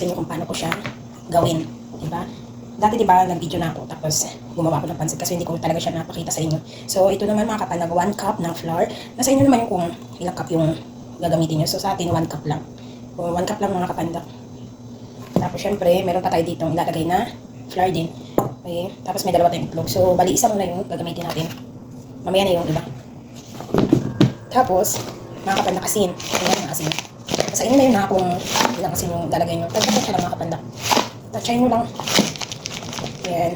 Kasi kung paano ko siya gawin, diba? Dati diba nag-video na ako, tapos gumawa ako ng pansit kasi hindi ko talaga siya napakita sa inyo. So ito naman mga kapandag, 1 cup ng flour. Nasa inyo naman yung kung ilang cup yung gagamitin nyo. So sa atin 1 cup lang. So 1 cup lang mga kapandag. Tapos syempre, meron pa tayo dito ilalagay na flour din. Okay? Tapos may dalawa tayong itlog. So bali isa muna yung gagamitin natin. Mamaya na yung iba. Tapos, mga kapandak asin. Ayan ang asin. Sa inyo na yun na kung ilang asin yung lalagay nyo. Tagdagan siya lang mga kapandak. Touchay nyo lang. Ayan.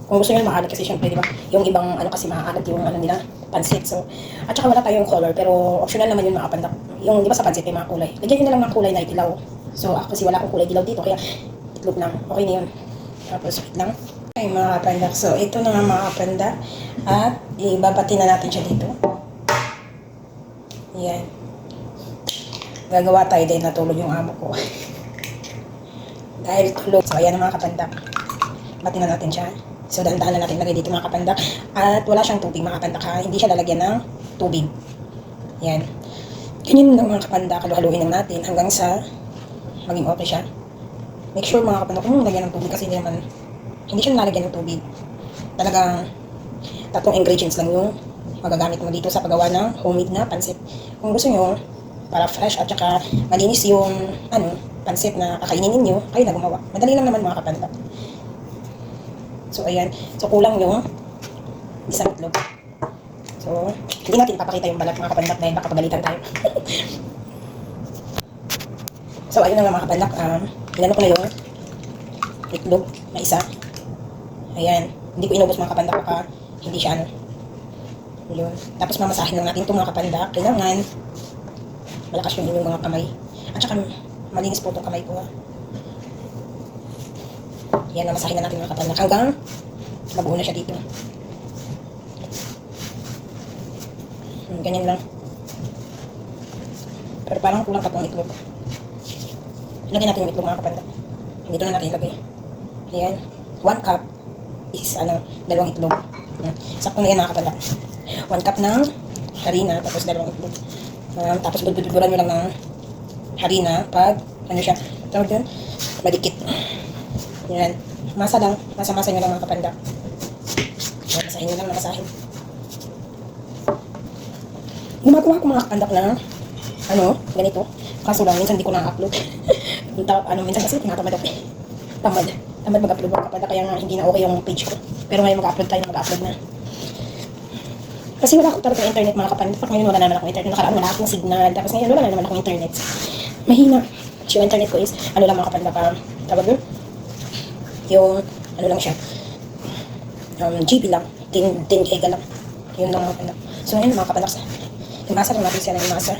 Kung gusto nyo maalat kasi syempre, di ba? Yung ibang ano kasi maalat yung ano nila, pansit. So, at saka wala tayong color, pero optional naman yun mga kapandak. Yung di ba sa pansit may mga kulay. Lagyan nyo na lang ng kulay na itilaw. So, ako kasi wala akong kulay dilaw dito, kaya itlog lang. Okay na yun. Tapos, wait lang. Okay mga kapandak. So, ito na nga mga kapandak. At ibabati na natin siya dito. Ayan. Gagawa tayo din, natulog yung amo ko. Dahil tulog. So, ayan ang mga kapandak. Bati na natin siya. So, dahan-dahan na natin lagay dito mga kapandak. At wala siyang tubig mga kapandak ha. Hindi siya lalagyan ng tubig. Ayan. Ganyan lang mga kapandak. Halu-haluin lang natin hanggang sa maging okay siya. Make sure mga kapandak kung lagyan ng tubig kasi hindi siya nalagyan ng tubig. Talagang 3 ingredients lang yung magagamit mo dito sa paggawa ng homemade na pansit. Kung gusto nyo, para fresh at saka malinis yung pansit na kakainin ninyo, kayo na gumawa. Madali lang naman mga kapandak. So, ayan. So, kulang yung isang itlog. So, hindi natin ipapakita yung balat mga kapandak dahil baka pagalitan tayo. So, ayun na nga mga kapandak. Inano ko na yung itlog na isa. Ayan. Hindi ko inubos mga kapandak baka hindi siya yun. Tapos mamasahin lang natin itong mga kapandak. Kailangan malakas yung inyong mga kamay. At saka malinis po itong kamay ko. Yan, mamasahin na natin mga kapandak hanggang mabuo na siya dito. Ganyan lang. Pero parang kulang pa itong itlog. Lagyan natin yung itlog mga kapandak. Dito na natin ilagay. Ayan. 1 cup is 2 itlog. Sakto na yan mga kapandak. 1 cup ng harina, tapos 2 itlog. Tapos budbuduran nyo lang ng harina pag siya, tawag yun, madikit. Yan. Masa lang. Masa-masa nyo lang mga kapandak. Masahin nyo lang, masahin. Gumagawa ko mga kapandak na ganito. Kaso lang, minsan di ko na-upload. Minsan kasi tinatamad ako. Tamad mag-upload mga kapandak, kaya nga hindi na okay yung page ko. Pero ngayon mag-upload tayo, mag-upload na. Kasi wala akong talaga internet mga kapandak. Ngayon wala naman akong internet. Nakaraan wala akong signal. Tapos ngayon wala naman akong internet. Mahina. So, yung internet ko is, lang mga kapandak. Tawag yun? Yung, lang siya. GB lang. 10 giga lang. Yun lang mga kapandak. So, ngayon mga kapandak. Imasa lang natin siya ng imasa.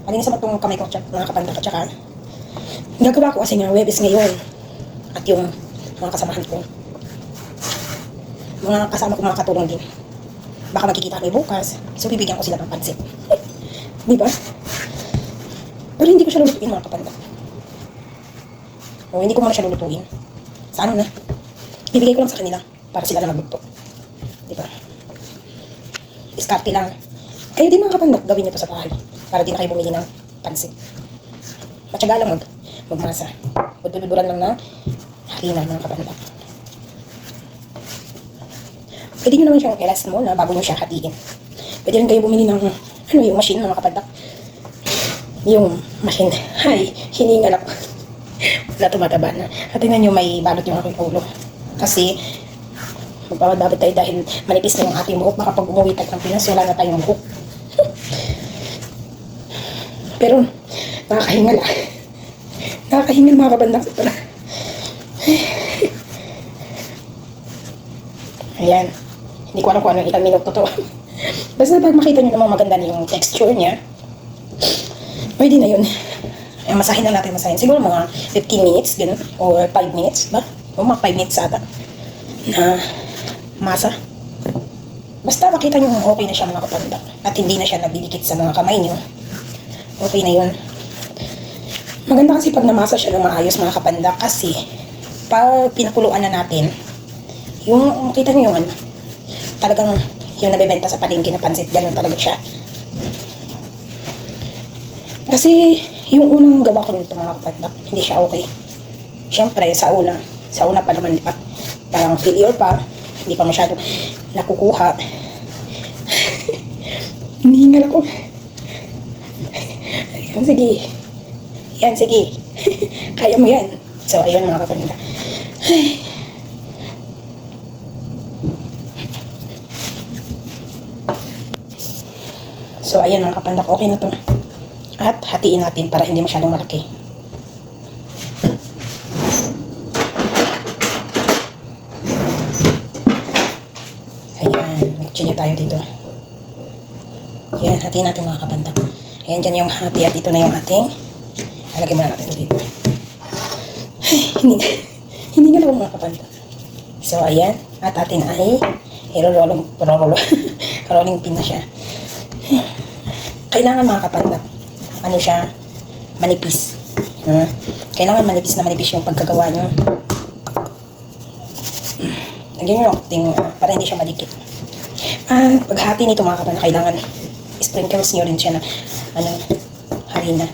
Malinis naman itong kamay ko mga kapandak. At saka, gagawa ko kasi nga Webes ngayon. At yung mga kasamahan ko. Mga kasama ko mga katulong din. Baka magkikita kami bukas. So, bibigyan ko sila ng pansit. Di ba? Pero hindi ko siya lulutuin mga kapandak. O, hindi ko muna siya lulutuin. Sa na? Bibigay ko lang sa kanila para sila na magluto. Di ba? Diskarte lang. Kayo din mga kapandak, gawin niyo to sa bahay. Para di na kayo bumili ng pansit. Matyaga lang magmasa. Budbuduran lang ng harina mga kapandak. Pwede nyo naman siyang i-rest muna bago nyo siya hatiin. Pwede rin kayo bumili ng yung machine mga kapandak. Yung machine. Ay, hiningal ako. Wala tumataba na. At tingnan nyo may balot yung aking ulo. Kasi magpapababot tayo dahil manipis na yung ating buhok. Baka pag umuwi tayo ng Pinas, wala na tayong buhok. Pero nakakahingal nakakahingal mga kapandak. Ayan. Hindi ko alam kung ano ilang minuto to. Basta pag makita nyo namang maganda na yung texture niya, pwede na yun. Ay, masahin lang natin, masahin. Siguro mga 15 minutes, gano'n. Or 5 minutes, ba? O mga 5 minutes ata. Na masa. Basta makita nyo okay na siya mga kapandak. At hindi na siya nagdidikit sa mga kamay nyo. Okay na yun. Maganda kasi pag namasa siya ng maayos mga kapandak. Kasi, pag pinakuluan na natin, yung, makita nyo yung talagang yung nabibenta sa palengke na pansit, gano'n talaga siya. Kasi Yung unang gawa ko nito mga kapandak, hindi siya okay. Siyempre, sa una pa naman, di ba? Parang failure pa, hindi pa masyado nakukuha. Hinihingal ako. Ayan, sige. Yan, sige. Kaya mo yan. So, ayun mga kapandak. So, ayan mga kapandak, okay na to. At hatiin natin para hindi masyadong malaki. Ayan, mag-chinyo tayo dito. Ayan, hatiin natin mga kapandak. Ayan, dyan yung hati at ito na yung ating. Halagay muna natin ito dito. Ay, hindi nga lang mga kapandak. So, ayan, at atin ay rolling pin na siya. Kailangan mga kapandak, ano siya, manipis. Kailangan manipis na manipis yung pagkagawa nyo. Lagyan nyo yung para hindi siya madikit. Paghati nito mga kapandak, kailangan sprinkles nyo rin siya na harina.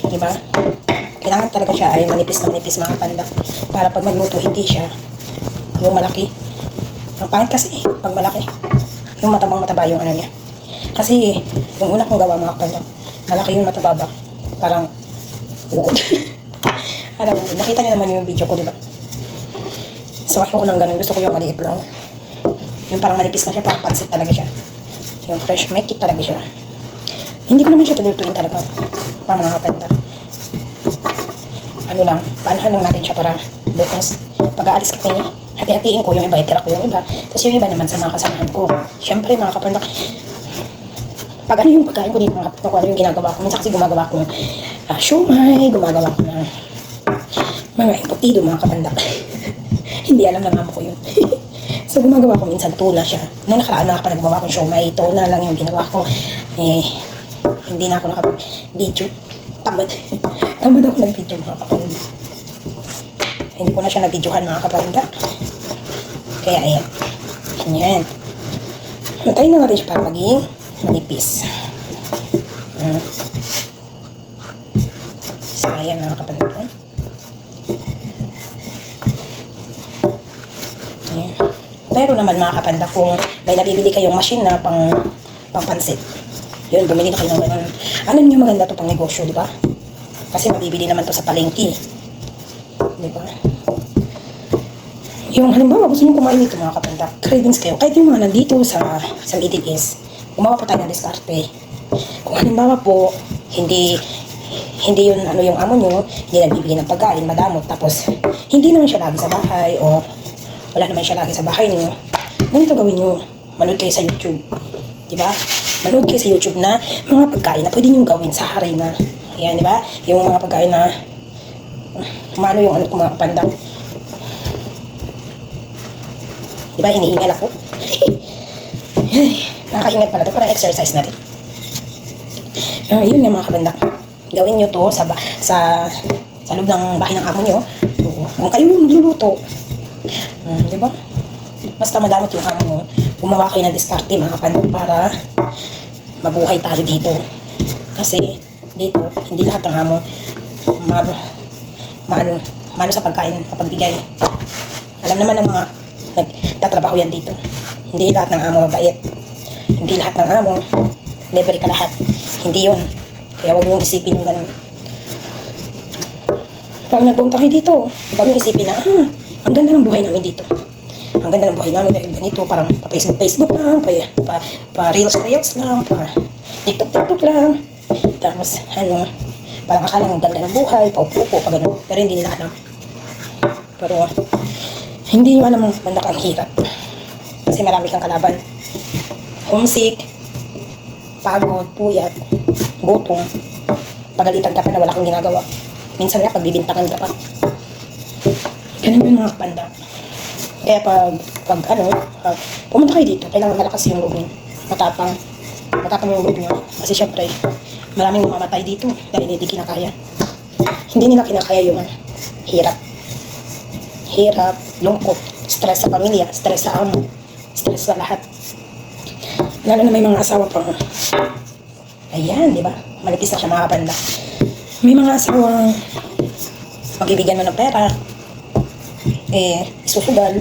Diba? Kailangan talaga siya ay manipis na manipis mga kapandak para pag magluto hindi siya yung malaki. Ang pangit kasi pag malaki, yung matabang-mataba yung ano niya. Kasi yung una kong gawa mga kapandak, malaki yung mataba ba? Parang uod. Alam mo, nakita niyo naman yung video ko, diba? So ako lang ganun, gusto ko yung maliit lang. Yung parang manipis na siya, parang pansit talaga siya. Yung fresh, may kit talaga siya. Hindi ko naman siya pinutuin talaga. Para mga kapandak. Ano lang, paanahan lang natin siya para bukas. Pag-aalis kami, hati-hatiin ko yung iba, itira ko yung iba. Tapos yung iba naman sa mga kasamahan ko. Siyempre mga kapandak, pag ano yung pagkain ko dito mga kapandak, ano yung ginagawa ko. Minsan kasi gumagawa ko ng siomay, gumagawa ko ng mga iputido mga kapandak. Hindi alam na mama ko yun. So gumagawa ko minsan tuna siya. Nung nakaraan na kapag nagbawa ko siomay, tuna lang yung ginawa ko. Hindi na ako nakapag-video. Tamad. Tamad ako nag-video mga kapandak. Hindi ko na siya nag-videohan mga kapandak. Kaya ayan. Ayan. Matayin na natin siya para maging manipis. So ayan mga kapandak. Ayan. Pero naman mga kapandak, kung may nabibili kayong machine na pang-pansit, yun, bumili na kayo ng ganun. Alam niyo maganda to pang negosyo, di ba? Kasi mabibili naman to sa palengke. Di ba? Yung halimbawa, gusto niyo kumain ito mga kapandak, cravings kayo. Kahit yung mga nandito sa Middle East, gumawa po tayo ng diskarte. Kung halimbawa po, hindi yun yung amo nyo, hindi nagbibigay ng pagkain, madamot, tapos hindi naman siya lagi sa bahay, o wala naman siya lagi sa bahay nyo, ganito gawin nyo, manood kayo sa YouTube. Diba? Manood kayo sa YouTube na mga pagkain na pwede nyo gawin sa harina. Ayan, diba? Yung mga pagkain na umano yung ano ko mga kapandak. Diba? Hinihingal ako. Nakakaingat pala ito. Parang exercise natin. Yun nga mga kapandak. Gawin nyo to sa loob ng bahay ng amo nyo. Kung kayo magluluto, diba? Basta madamot yung amo mo, gumawa kayo ng diskarte mga kapandak para mabuhay tayo dito. Kasi dito, hindi lahat ng amo maano sa pagkain, kapagbigay. Alam naman ng mga nagtatrabaho yan dito. Hindi lahat ng amo mabait. Hindi lahat ng amo libre ka lahat. Hindi yun. Kaya huwag nyo isipin yung ganun. Pag nagpunta kayo dito, huwag nyo isipin na, ang ganda ng buhay namin dito. Ang ganda ng buhay namin dahil ganito, parang pa-Facebook lang, pa-reels lang, pa-TikTok lang. Tapos, parang akala ng ganda ng buhay, paupo-upo, pa gano'n. Pero hindi nila alam. Pero, hindi nyo alam ang hirap. Kasi marami kang kalaban. Homesick, pagod, puyat, gutom, pagalitan ka pa na wala kang ginagawa. Minsan nga, pagbibintangan ka pa. Ganun yung mga kapandak. Kaya pag pumunta kayo dito, kailangan malakas yung loob nyo. Matapang yung loob nyo. Kasi syempre, maraming mamamatay dito dahil hindi kinakaya. Hindi nila kinakaya yung hirap, lungkot, stress sa pamilya, stress sa amo, stress sa lahat. Lalo na may mga asawa pang, ayan, di ba? Manipis na siya mga kapandak. May mga asawang magbibigyan mo ng pera, isusugal,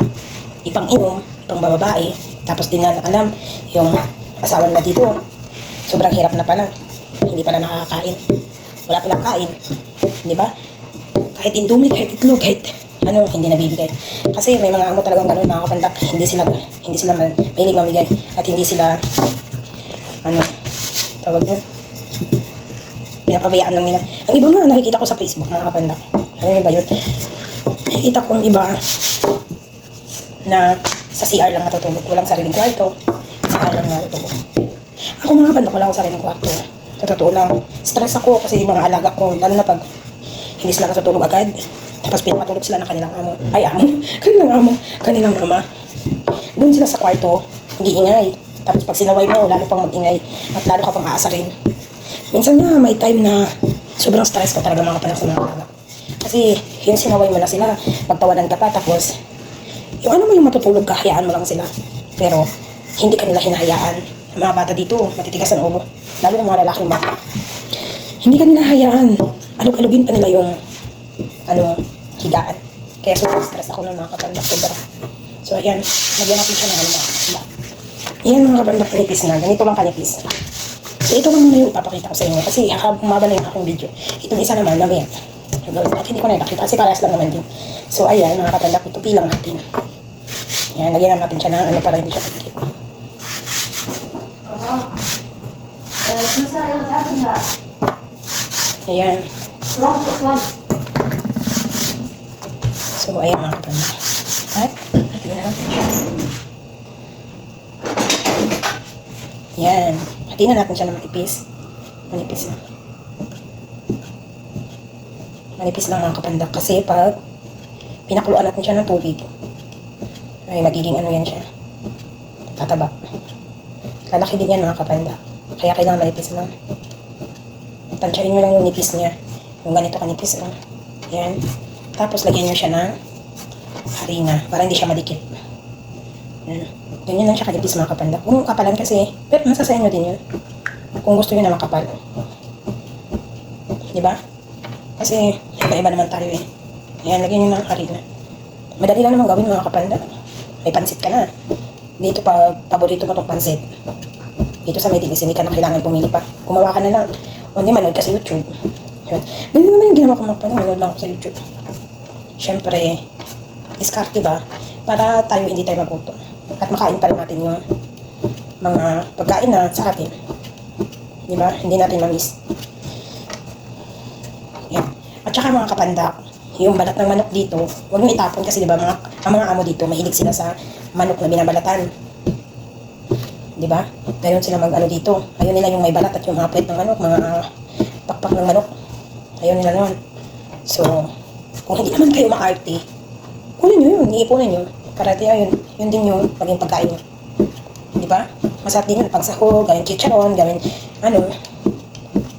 ipang-inom, ipang bababae, tapos di na alam yung asawa na dito. Sobrang hirap na pala. Hindi pala nakakakain. Wala palang kain. Di ba? Kahit indomie, kahit itlog, kahit hindi nabibigay. Kasi may mga amo talagang ganun mga kapandak. Hindi sila mahilig mamigay. At hindi sila, tawag yun, pinapabayaan lang nila. Ang iba nga nakikita ko sa Facebook mga kapandak. Ano ba yun? Nakikita ko ang iba na sa CR lang natutulog. Walang sariling kwarto. CR lang natutulog. Ako mga kapandak, wala akong sariling kwarto. Sa totoo lang, stress ako kasi yung mga alaga ko, lalo na pag hindi sila natutulog agad. Tapos pinapatulog sila ng kanilang amo. Kanilang mama. Doon sila sa kwarto, nag-iingay. Tapos pag sinaway mo, lalo pang mag-ingay at lalo ka pang aasarin. Minsan nga, may time na sobrang stress ko talaga mga kapandak sa mga alaga. Kasi yung sinaway mo na sila, pagtawanan ka pa, tapos yung matutulog ka, hayaan mo lang sila. Pero hindi ka nila hinahayaan. Ang mga bata dito, matitigas ang ulo. Lalo ng mga lalaking bata. Hindi ka nila hayaan. Alug-alugin pa nila yung higaan. Kaya sobrang stress ako ng mga kapandak. So ayan, nagyan natin siya ng Ayan mga kapandak, kanipis na. Ganito lang kanipis. So ito lang muna yung ipapakita ko sa inyo. Kasi humaba na yung aking video. Itong isa naman, namin. At hindi ko na ipakita kasi parehas lang naman din. So ayan mga kapandak, itupi lang natin. Ayan, lagyan natin siya ng para hindi siya pagkit. Ayan. So, ayan mga kapandak. At, hatiin na natin siya. Ayan. Hatiin na natin siya ng manipis. Manipis na. Manipis lang mga kapandak. Kasi pag pinakuluan natin siya ng tubig, ay magiging yan siya. Tataba. Lalaki din yan mga kapandak. Kaya kailangan manipis lang. Tansyahin nyo lang yung nipis niya. Yung ganito kanipis lang. Ayan. Tapos lagyan nyo siya ng harina para hindi siya madikit. Ayan. Ganyan lang siya kanipis mga kapandak. Kung kapalan kasi, pero nasa sa inyo din yun. Kung gusto nyo na makapal. Diba? Kasi iba-iba naman tayo eh. Ayan, lagyan nyo ng harina. Madali lang naman gawin mga kapandak. May pansit ka na. Dito pa, paborito mo itong pansit. Dito sa Medicis, hindi ka na kailangan pumili pa. Gumawa ka na lang. O hindi, manood ka sa YouTube. Ganyan naman yung ginawa ko mga panong. Manood lang ako sa YouTube. Siyempre, diskarte ba? Para tayo hindi tayo magutom. At makain pa rin natin yung mga pagkain na sa atin. Diba? Hindi natin ma-miss. Yan. At saka mga kapandak, yung balat ng manok dito, huwag nyo itapon kasi diba, ang mga amo dito, mahilig sila sa manok na binabalatan. Diba? Gayon sila dito. Ayaw nila yung may balat at yung mga puwet ng manok, mga pakpak ng manok. Ayaw nila nun. So, kung hindi naman kayo maarte, kunin nyo yun, iipunin nyo. Para yun din yung maging pagkain nyo. Diba? Masarap din yun, pagsahog, gawin chicharon, gawin,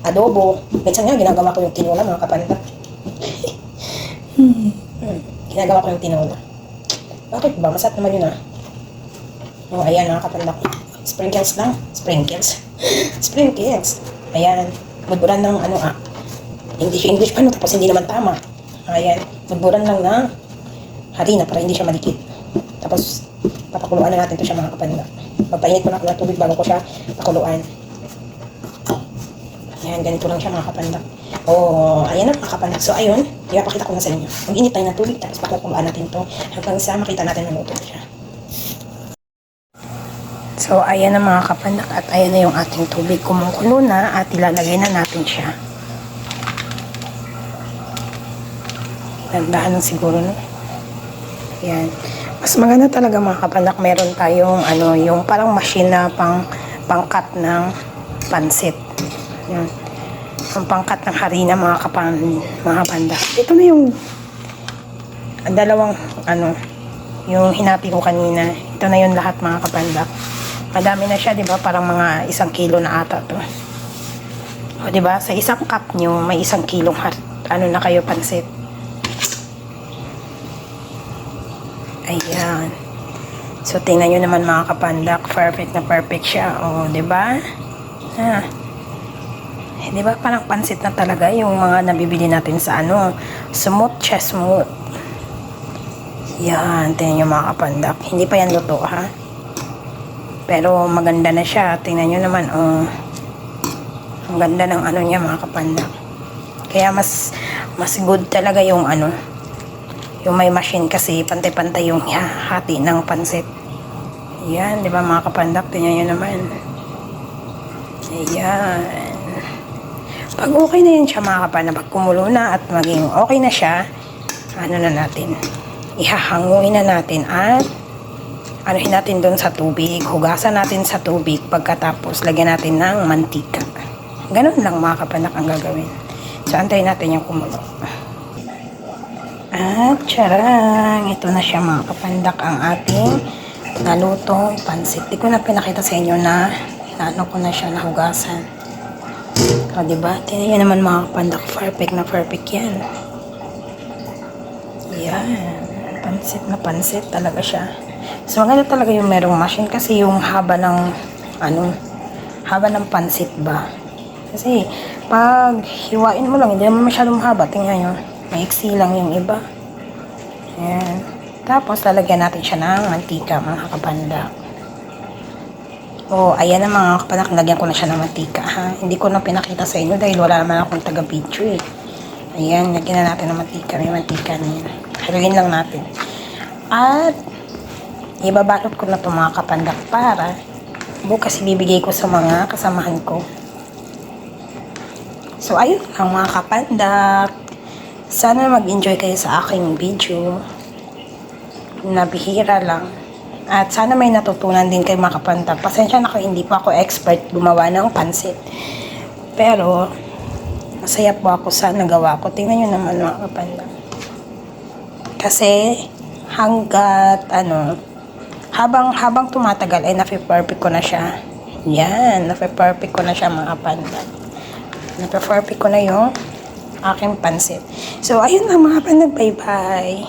adobo. Minsan nga, ginagawa ko yung tinola, mga kapandak. Ginagawa ko yung tinola. Bakit ba? Masarap naman yun O, ayan mga kapandak. Sprinkles lang. Sprinkles. Ayan. Budburan ng English pa tapos hindi naman tama. Ayan. Budburan lang ng harina para hindi siya madikit. Tapos, papakuluan na natin ito siya mga kapandak. Magpainit ko na ako ng tubig bago ko siya pakuluan. Ayan, ganito lang siya mga kapandak. Ayan na mga kapandak. So, ayun. Ipapakita ko na sa inyo. Mag-init tayo ng tubig tapos pakuluan natin ito hanggang sa makita natin na luto siya. So, ayan na mga kapandak at ayan na yung ating tubig. Kumukulo na at ilalagay na natin siya. Dandahan lang siguro, no? Ayan. Mas maganda talaga mga kapandak. Meron tayong, yung parang machine na pangkat ng pansit. Ayan. Ang pangkat ng harina mga kapandak. Ito na yung dalawang, yung hinapi ko kanina. Ito na yung lahat mga kapandak. Madami na siya, di ba? Parang mga 1 kilo na ata to. O, di ba? Sa isang cup nyo, may 1 kilong na kayo pansit. Ayan. So, tingnan nyo naman mga kapandak. Perfect na perfect siya. O, di ba? Di ba parang pansit na talaga yung mga nabibili natin sa ano, smooth chestnut. Yan, tingnan nyo mga kapandak. Hindi pa yan luto ha. Pero maganda na siya. Tingnan nyo naman, oh. Ang ganda ng ano niya mga kapandak. Kaya mas good talaga yung ano, yung may machine kasi pantay-pantay yung hati ng pansit. Yan, di ba mga kapandak? Tingnan nyo naman. Ayan. Pag okay na yun siya mga kapandak, pag kumulo na at maging okay na siya, ano na natin, ihahanguin na natin at anuhin natin doon sa tubig, hugasan natin sa tubig, pagkatapos lagyan natin ng mantika. Ganun lang mga kapandak ang gagawin. So antayin natin yung kumulo. At charang, ito na siya mga kapandak, ang ating nalutong pansit. Di ko na pinakita sa inyo na ano ko na siya, nahugasan. O diba? Tingnan nyo naman mga kapandak, perfect na perfect yan. Yan. Pansit talaga siya. So maganda talaga yung merong machine kasi yung haba ng haba ng pansit ba. Kasi pag hiwain mo lang, hindi naman masyadong haba. Tingnan nyo, maiksi lang yung iba. Yan. Tapos lalagyan natin siya ng mantika mga kapandak. Oh, ayan na mga kapandak, lagyan ko na siya ng mantika ha. Hindi ko na pinakita sa inyo dahil wala naman akong taga-video eh. Ayan, lagyan na natin ng mantika. May mantika na yan. Haluin lang natin. At ibabalot ko na ito mga kapandak para bukas ibibigay ko sa mga kasamahan ko. So ayun lang mga kapandak. Sana mag-enjoy kayo sa aking video. Nabihira lang. At sana may natutunan din kayo mga kapandak. Pasensya na kayo, hindi pa ako expert gumawa ng pansit. Pero masaya po ako sa nagawa ko. Tingnan nyo naman mga kapandak. Kasi hanggat habang tumatagal ay nape-perfect ko na siya. Yan, nape-perfect ko na siya mga kapandak. Nape-perfect ko na yung aking pansit. So ayun lang mga kapandak, bye bye.